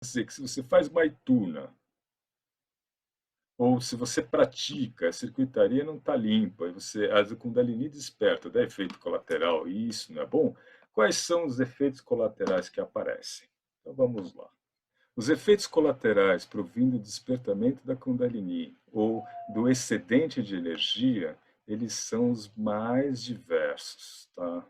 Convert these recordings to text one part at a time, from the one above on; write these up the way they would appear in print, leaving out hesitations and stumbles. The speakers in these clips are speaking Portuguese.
dizer que se você faz maituna, ou se você pratica, a circuitaria não está limpa, e a Kundalini desperta, dá efeito colateral, e isso não é bom, quais são os efeitos colaterais que aparecem? Então vamos lá. Os efeitos colaterais provindo do despertamento da Kundalini ou do excedente de energia, eles são os mais diversos, tá?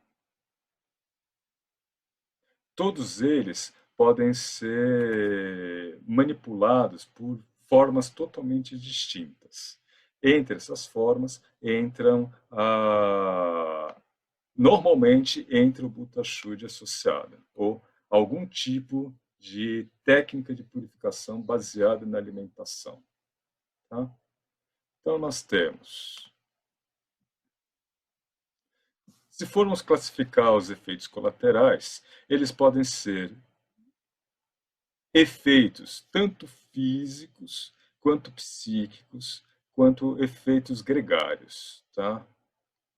Todos eles podem ser manipulados por formas totalmente distintas. Entre essas formas entram, normalmente entra o Butta Shuddhi associada, ou algum tipo de técnica de purificação baseada na alimentação. Tá? Então nós temos, se formos classificar os efeitos colaterais, eles podem ser efeitos tanto físicos, quanto psíquicos, quanto efeitos gregários. Tá?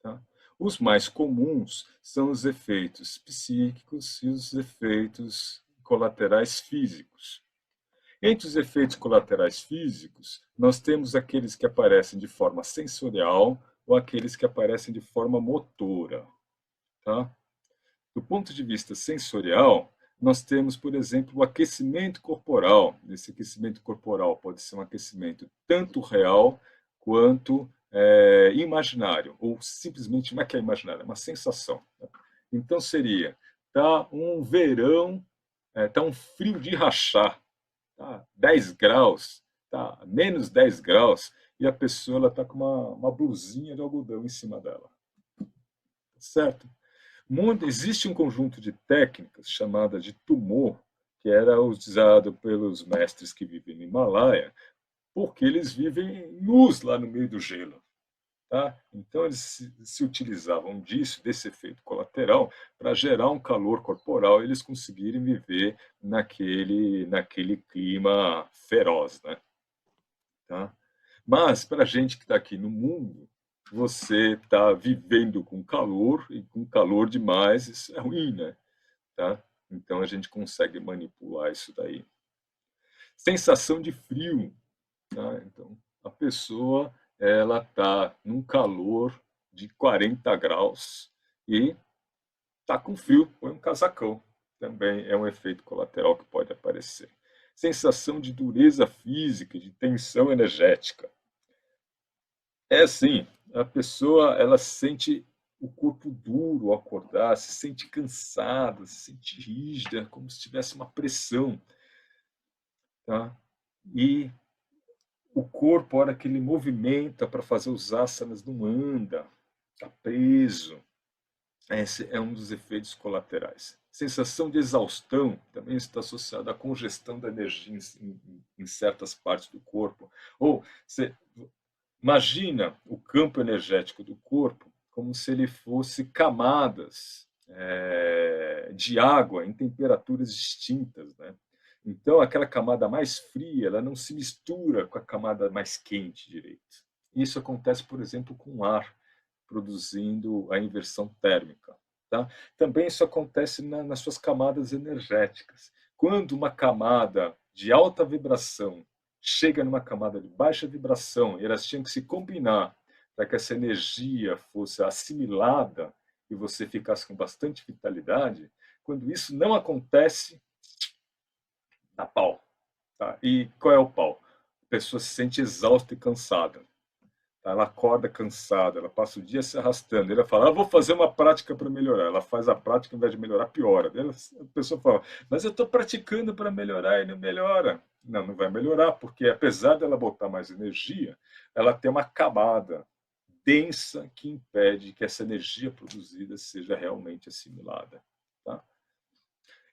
Tá? Os mais comuns são os efeitos psíquicos e os efeitos colaterais físicos. Entre os efeitos colaterais físicos, nós temos aqueles que aparecem de forma sensorial ou aqueles que aparecem de forma motora. Tá? Do ponto de vista sensorial, nós temos, por exemplo, o aquecimento corporal. Esse aquecimento corporal pode ser um aquecimento tanto real quanto imaginário, ou simplesmente não é que é imaginário, é uma sensação. Então seria, tá um verão, tá um frio de rachar, tá 10 graus, tá menos 10 graus, e a pessoa está com uma blusinha de algodão em cima dela. Certo? Existe um conjunto de técnicas chamada de tumor, que era usado pelos mestres que vivem no Himalaia, porque eles vivem nus lá no meio do gelo. Tá? Então eles se utilizavam disso, desse efeito colateral, para gerar um calor corporal e eles conseguirem viver naquele clima feroz. Né? Tá? Mas, para a gente que está aqui no mundo, você está vivendo com calor, e com calor demais, isso é ruim, né? Tá? Então, a gente consegue manipular isso daí. Sensação de frio. Tá? Então, a pessoa ela está num calor de 40 graus e está com frio, põe um casacão. Também é um efeito colateral que pode aparecer. Sensação de dureza física, de tensão energética. É assim, a pessoa ela sente o corpo duro ao acordar, se sente cansada, se sente rígida, como se tivesse uma pressão, tá? E o corpo, a hora que ele movimenta para fazer os asanas, não anda, está preso. Esse é um dos efeitos colaterais. Sensação de exaustão também está associada à congestão da energia em certas partes do corpo. Ou você imagina o campo energético do corpo como se ele fosse camadas de água em temperaturas distintas, né? Então, aquela camada mais fria, ela não se mistura com a camada mais quente direito. Isso acontece, por exemplo, com o ar, produzindo a inversão térmica. Tá? Também isso acontece nas suas camadas energéticas. Quando uma camada de alta vibração chega numa camada de baixa vibração, e elas tinham que se combinar para que essa energia fosse assimilada e você ficasse com bastante vitalidade, quando isso não acontece, dá pau. Tá? E qual é o pau? A pessoa se sente exausta e cansada. Tá? Ela acorda cansada, ela passa o dia se arrastando. Ela fala, vou fazer uma prática para melhorar. Ela faz a prática, ao invés de melhorar, piora. A pessoa fala, mas eu estou praticando para melhorar e não melhora. Não, não vai melhorar, porque apesar dela botar mais energia, ela tem uma camada densa que impede que essa energia produzida seja realmente assimilada. Tá?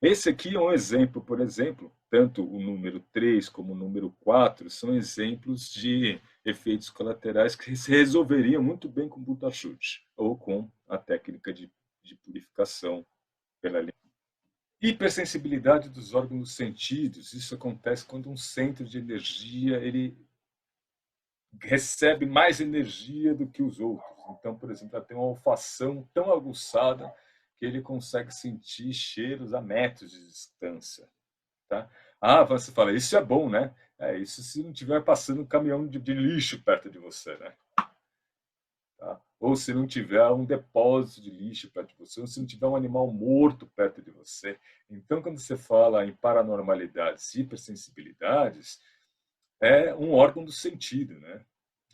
Esse aqui é um exemplo, por exemplo, tanto o número 3 como o número 4 são exemplos de efeitos colaterais que se resolveriam muito bem com Butta Shuddhi ou com a técnica de purificação pela língua. Hipersensibilidade dos órgãos dos sentidos. Isso acontece quando um centro de energia ele recebe mais energia do que os outros. Então, por exemplo, ela tem uma olfação tão aguçada que ele consegue sentir cheiros a metros de distância. Tá? Ah, você fala, isso é bom, né? É isso se não tiver passando um caminhão de lixo perto de você, né? Tá? Ou se não tiver um depósito de lixo perto de você, ou se não tiver um animal morto perto de você. Então, quando você fala em paranormalidades e hipersensibilidades, é um órgão do sentido, né?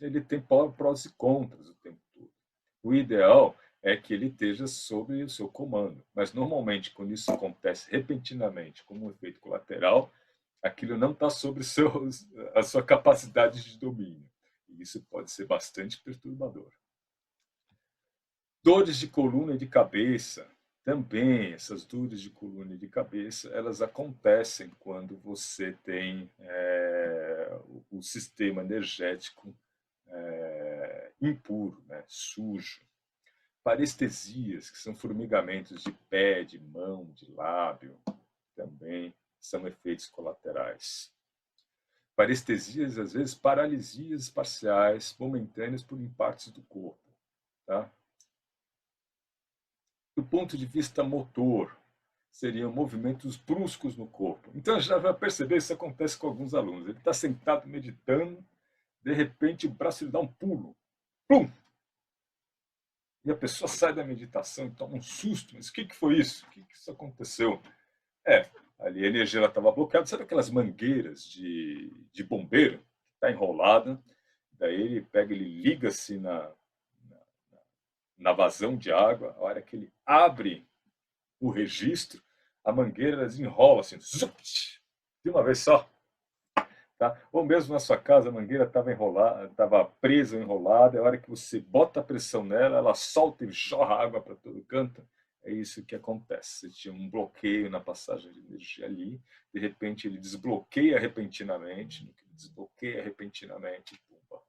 Ele tem prós e contras o tempo todo. O ideal é que ele esteja sob o seu comando, mas normalmente quando isso acontece repentinamente, como um efeito colateral, aquilo não está sobre a sua capacidade de domínio. E isso pode ser bastante perturbador. Dores de coluna e de cabeça. Também, essas dores de coluna e de cabeça, elas acontecem quando você tem o sistema energético impuro, né, sujo. Parestesias, que são formigamentos de pé, de mão, de lábio, também são efeitos colaterais. Parestesias, às vezes, paralisias parciais, momentâneas por em partes do corpo. Tá? Do ponto de vista motor, seriam movimentos bruscos no corpo. Então, já vai perceber, isso acontece com alguns alunos. Ele está sentado meditando, de repente o braço lhe dá um pulo. Pum! E a pessoa sai da meditação e toma um susto. Mas o que foi isso? O que isso aconteceu? Ali a energia estava bloqueada. Sabe aquelas mangueiras de bombeiro? Está enrolada. Daí ele pega, ele liga-se na vazão de água. A hora que ele abre o registro, a mangueira desenrola assim, zupt, de uma vez só. Tá? Ou mesmo na sua casa, a mangueira estava enrolada, estava presa, enrolada, a hora que você bota a pressão nela, ela solta e jorra água para todo canto. É isso que acontece. Você tinha um bloqueio na passagem de energia ali, de repente ele desbloqueia repentinamente, desbloqueia repentinamente, pumba,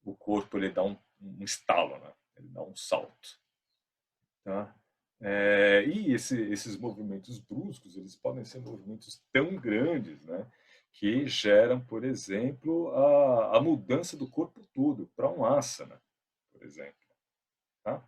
o corpo ele dá um estalo, né? Ele dá um salto. Tá? E esses movimentos bruscos, eles podem ser movimentos tão grandes, né, que geram, por exemplo, a mudança do corpo todo para um asana, por exemplo. Tá?